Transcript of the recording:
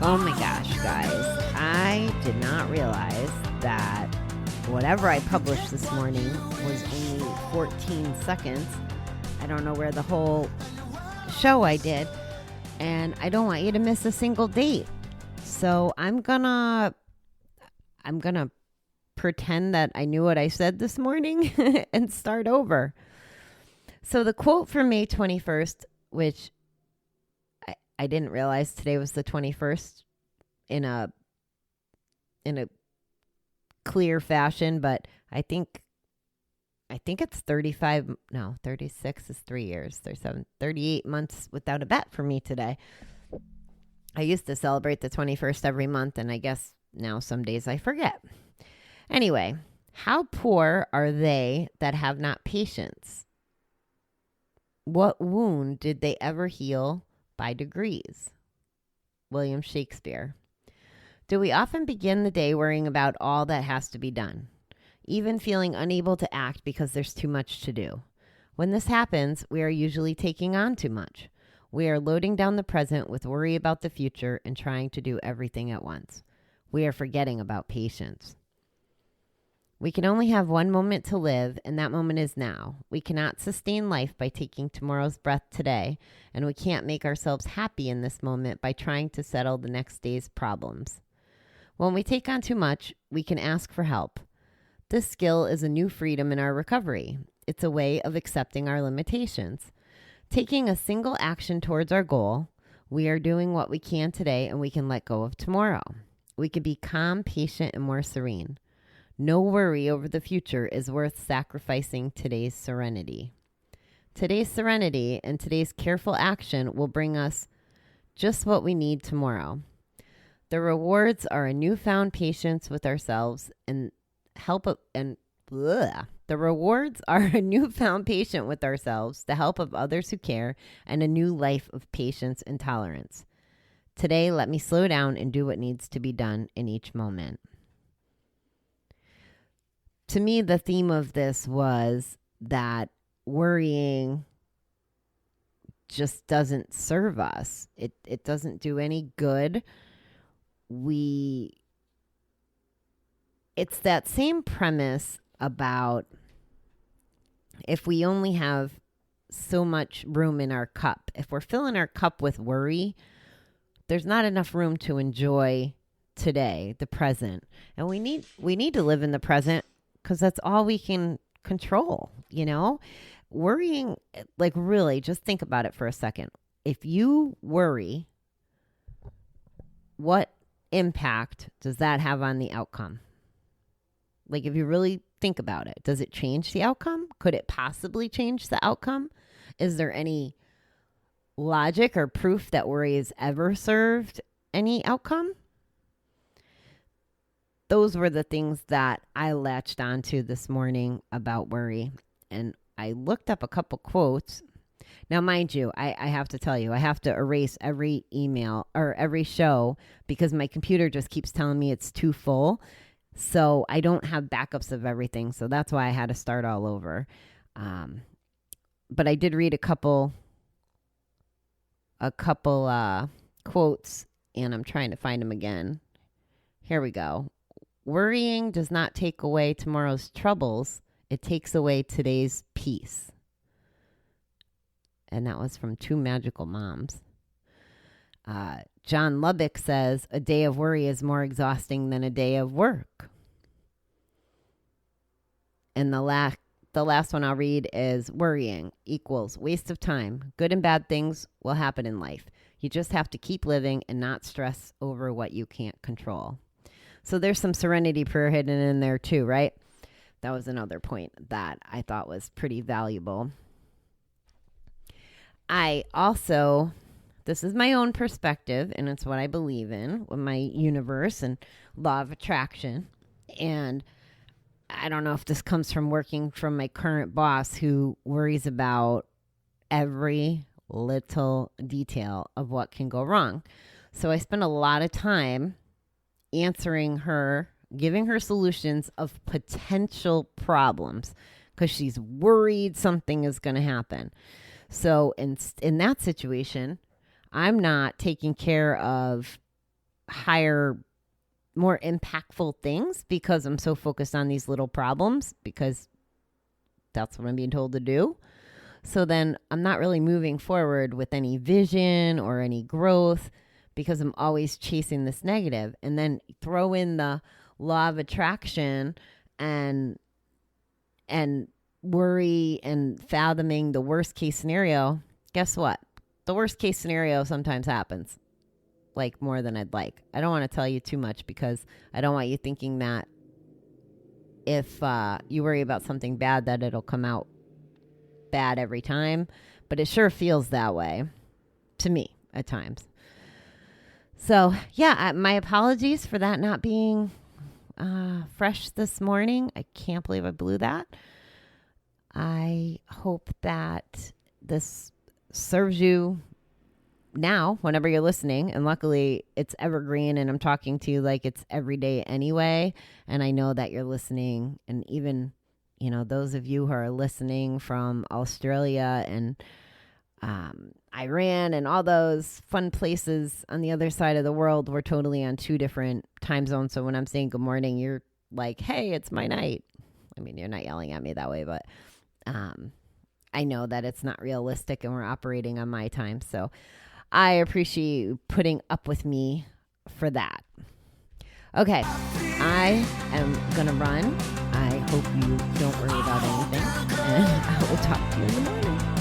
Oh my gosh, guys. I did not realize that whatever I published this morning was only 14 seconds. I don't know where the whole show I did, and I don't want you to miss a single date. So I'm gonna pretend that I knew what I said this morning and start over. So the quote from May 21st, which I didn't realize today was the 21st in a clear fashion, but I think it's 36 is 3 years, 38 months without a bet for me today. I used to celebrate the 21st every month, and I guess now some days I forget. Anyway, how poor are they that have not patience? What wound did they ever heal by degrees? William Shakespeare. Do we often begin the day worrying about all that has to be done, even feeling unable to act because there's too much to do? When this happens, we are usually taking on too much. We are loading down the present with worry about the future and trying to do everything at once. We are forgetting about patience. We can only have one moment to live, and that moment is now. We cannot sustain life by taking tomorrow's breath today, and we can't make ourselves happy in this moment by trying to settle the next day's problems. When we take on too much, we can ask for help. This skill is a new freedom in our recovery. It's a way of accepting our limitations. Taking a single action towards our goal, we are doing what we can today, and we can let go of tomorrow. We can be calm, patient, and more serene. No worry over the future is worth sacrificing today's serenity. Today's serenity and today's careful action will bring us just what we need tomorrow. The rewards are a newfound patience with ourselves and the rewards are a newfound patience with ourselves, the help of others who care, and a new life of patience and tolerance. Today, let me slow down and do what needs to be done in each moment. To me, the theme of this was that worrying just doesn't serve us. It doesn't do any good. It's that same premise about if we only have so much room in our cup. If we're filling our cup with worry, there's not enough room to enjoy today, the present. And we need to live in the present, because that's all we can control, Worrying, like really, just think about it for a second. If you worry, what impact does that have on the outcome? Like if you really think about it, does it change the outcome? Could it possibly change the outcome? Is there any logic or proof that worry has ever served any outcome? Those were the things that I latched onto this morning about worry. And I looked up a couple quotes. Now, mind you, I have to tell you, I have to erase every email or every show because my computer just keeps telling me it's too full. So I don't have backups of everything. So that's why I had to start all over. But I did read a couple quotes, and I'm trying to find them again. Here we go. Worrying does not take away tomorrow's troubles. It takes away today's peace. And that was from Two Magical Moms. John Lubbock says, a day of worry is more exhausting than a day of work. And the last one I'll read is worrying equals waste of time. Good and bad things will happen in life. You just have to keep living and not stress over what you can't control. So there's some serenity prayer hidden in there too, right? That was another point that I thought was pretty valuable. This is my own perspective, and it's what I believe in with my universe and law of attraction. And I don't know if this comes from working from my current boss who worries about every little detail of what can go wrong. So I spend a lot of time answering her, giving her solutions of potential problems because she's worried something is going to happen. So in that situation, I'm not taking care of higher, more impactful things because I'm so focused on these little problems because that's what I'm being told to do. So then I'm not really moving forward with any vision or any growth because I'm always chasing this negative. And then throw in the law of attraction and worry and fathoming the worst case scenario. Guess what? The worst case scenario sometimes happens, like more than I'd like. I don't want to tell you too much because I don't want you thinking that if you worry about something bad that it'll come out bad every time, but it sure feels that way to me at times. So yeah, my apologies for that not being fresh this morning. I can't believe I blew that. I hope that this serves you now, whenever you're listening. And luckily, it's evergreen, and I'm talking to you like it's every day anyway. And I know that you're listening. And even, those of you who are listening from Australia and Iran and all those fun places on the other side of the world, we're totally on 2 different time zones. So when I'm saying good morning, you're like, hey, it's my night. I mean, you're not yelling at me that way, but I know that it's not realistic and we're operating on my time. So I appreciate you putting up with me for that. Okay, I am going to run. I hope you don't worry about anything, and I will talk to you in the morning.